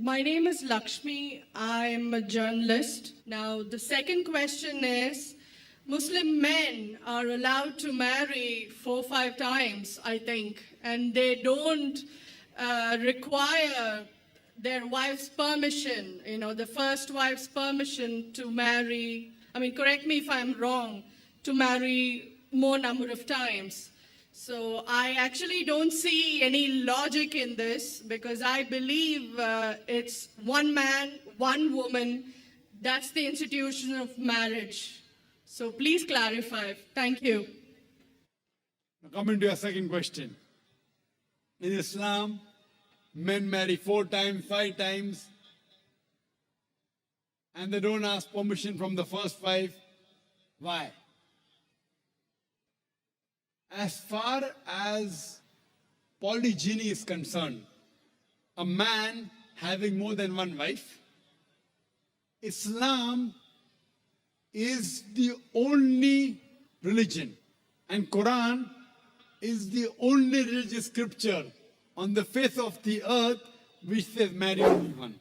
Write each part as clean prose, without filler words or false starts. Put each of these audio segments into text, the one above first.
My name is Lakshmi. I'm a journalist. Now, the second question is Muslim men are allowed to marry 4 or 5 times, I think, and they don't require their wife's permission, the first wife's permission to marry. I mean, correct me if I'm wrong, to marry more number of times. So I actually don't see any logic in this because I believe it's one man, one woman. That's the institution of marriage. So please clarify. Thank you. Now coming to your second question. In Islam, men marry 4 times, 5 times, and they don't ask permission from the first wife. Why? As far as polygyny is concerned, a man having more than one wife, Islam is the only religion, and Quran is the only religious scripture on the face of the earth which says marry only one.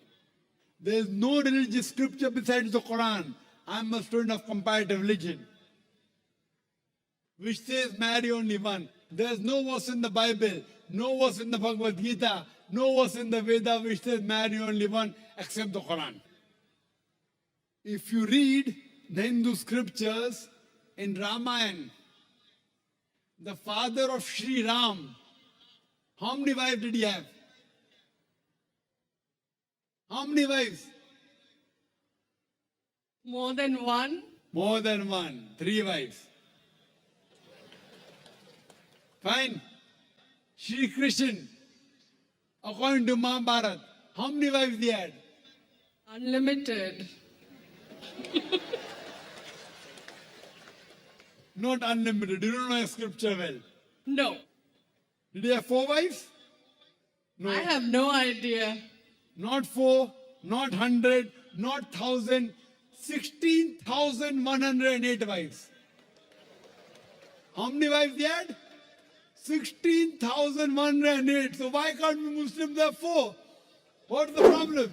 There is no religious scripture besides the Quran. I'm a student of comparative religion, which says marry only one. There is no verse in the Bible, no verse in the Bhagavad Gita, no verse in the Veda which says marry only one except the Quran. If you read the Hindu scriptures in Ramayana, the father of Sri Ram, how many wives did he have? How many wives? More than one? More than one. 3 wives. Fine. Shri Krishna, according to Mahabharata, how many wives he had? Unlimited. Not unlimited. You don't know scripture well. No. Did he have 4 wives? No. I have no idea. Not 4, not 100, not 1,000, 16,108 wives. How many wives he had? 16,108. So why can't we Muslims have 4? What's the problem?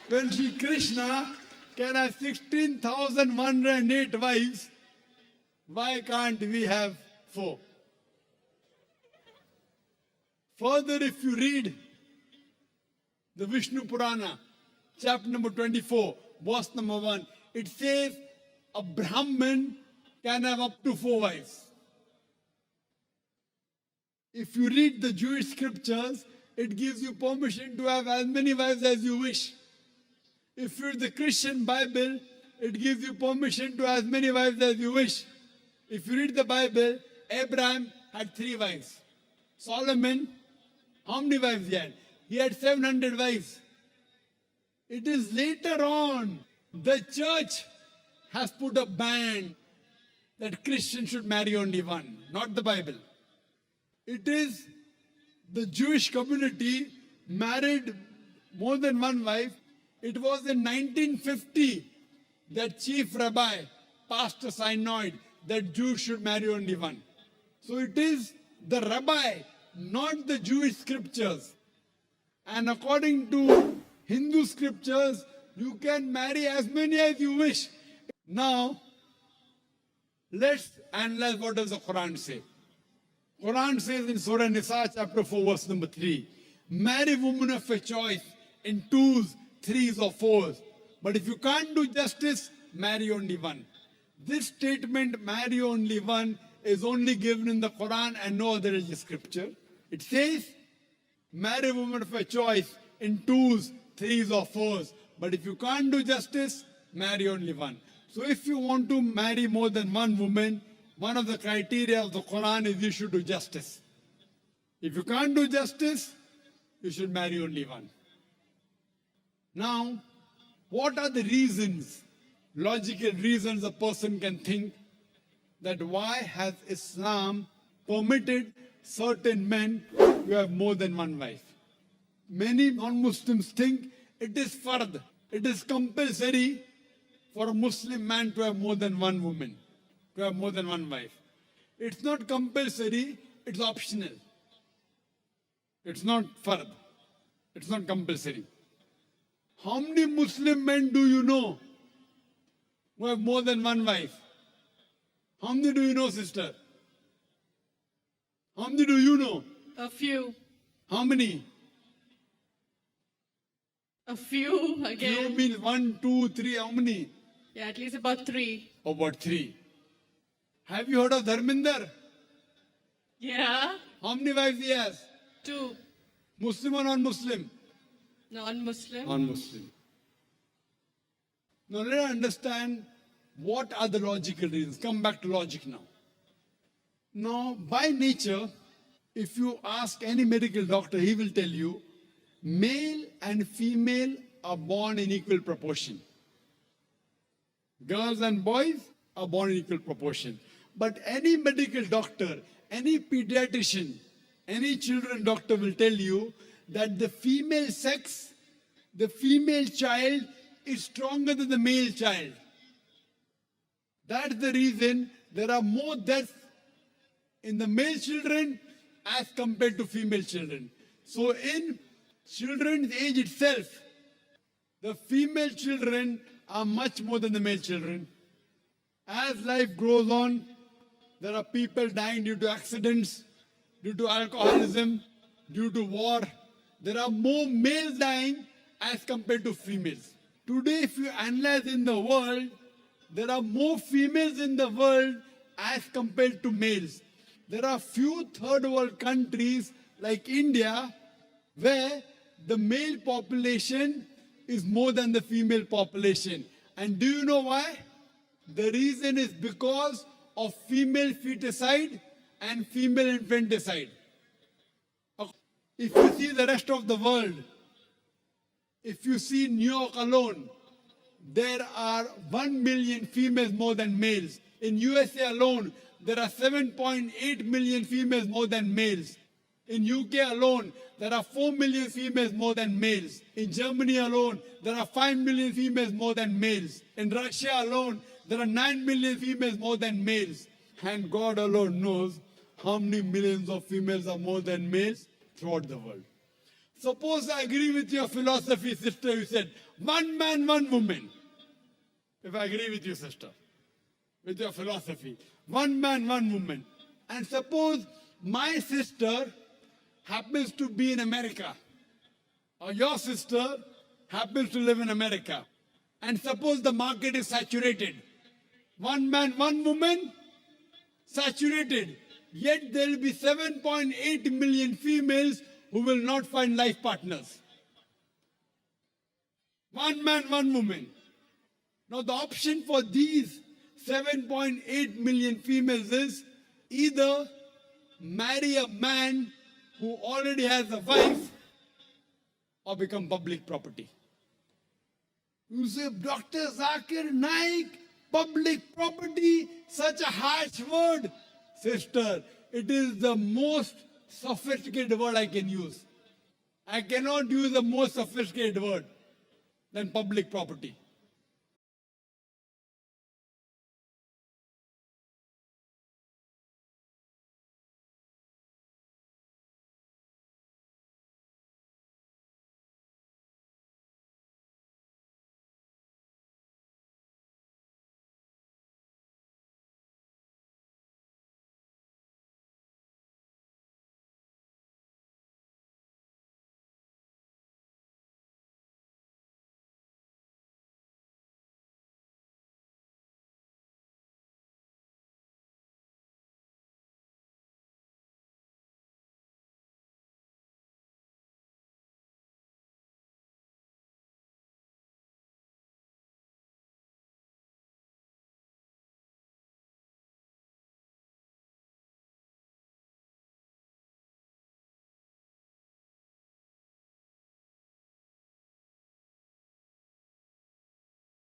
When Sri Krishna can have 16,108 wives, why can't we have 4? Further, if you read the Vishnu Purana, chapter number 24, verse number 1, it says a Brahmin can have up to 4 wives. If you read the Jewish scriptures, it gives you permission to have as many wives as you wish. If you read the Christian Bible, it gives you permission to have as many wives as you wish. If you read the Bible, Abraham had 3 wives. Solomon, how many wives he had? He had 700 wives. It is later on the church has put a ban that Christians should marry only one, not the Bible. It is the Jewish community married more than one wife. It was in 1950 that Chief Rabbi passed a synod that Jews should marry only one. So it is the rabbi, not the Jewish scriptures. And according to Hindu scriptures, you can marry as many as you wish. Now, let's analyze what does the Quran say. Quran says in Surah Nisa chapter 4 verse number 3, marry women of a choice in 2s, 3s or 4s. But if you can't do justice, marry only one. This statement, marry only one, is only given in the Quran and no other religious scripture. It says, marry women of a choice in 2s, 3s or 4s. But if you can't do justice, marry only one. So if you want to marry more than one woman, one of the criteria of the Quran is you should do justice. If you can't do justice, you should marry only one. Now, what are the reasons, logical reasons a person can think that why has Islam permitted certain men to have more than one wife? Many non-Muslims think it is fard, it is compulsory for a Muslim man to have more than one woman, to have more than one wife. It's not compulsory, it's optional. It's not fard, it's not compulsory. How many Muslim men do you know who have more than one wife? How many do you know, sister? How many do you know? A few. How many? A few You again. mean 1, 2, 3, how many? Yeah, at least about 3. About 3. Have you heard of Dharminder? Yeah. How many wives he has? 2. Muslim or non-Muslim? Non-Muslim. Non-Muslim. Now let us understand what are the logical reasons. Come back to logic now. Now, by nature, if you ask any medical doctor, he will tell you male and female are born in equal proportion. Girls and boys are born in equal proportion. But any medical doctor, any pediatrician, any children doctor will tell you that the female sex, the female child is stronger than the male child. That's the reason there are more deaths in the male children as compared to female children. So in children's age itself, the female children are much more than the male children. As life goes on, there are people dying due to accidents, due to alcoholism, due to war. There are more males dying as compared to females. Today, if you analyze in the world, there are more females in the world as compared to males. There are few third world countries like India where the male population is more than the female population. And do you know why? The reason is because of female feticide and female infanticide. If you see the rest of the world, if you see New York alone, there are 1 million females more than males. In USA alone, there are 7.8 million females more than males. In UK alone, there are 4 million females more than males. In Germany alone, there are 5 million females more than males. In Russia alone, there are 9 million females more than males. And God alone knows how many millions of females are more than males throughout the world. Suppose I agree with your philosophy, sister, you said, one man, one woman. If I agree with you, sister, with your philosophy, one man, one woman. And suppose my sister happens to be in America, or your sister happens to live in America. And suppose the market is saturated. One man, one woman, saturated. Yet there will be 7.8 million females who will not find life partners. One man, one woman. Now the option for these 7.8 million females is either marry a man who already has a wife or become public property. You say, Dr. Zakir Naik, public property, such a harsh word. Sister, it is the most sophisticated word I can use. I cannot use a more sophisticated word than public property.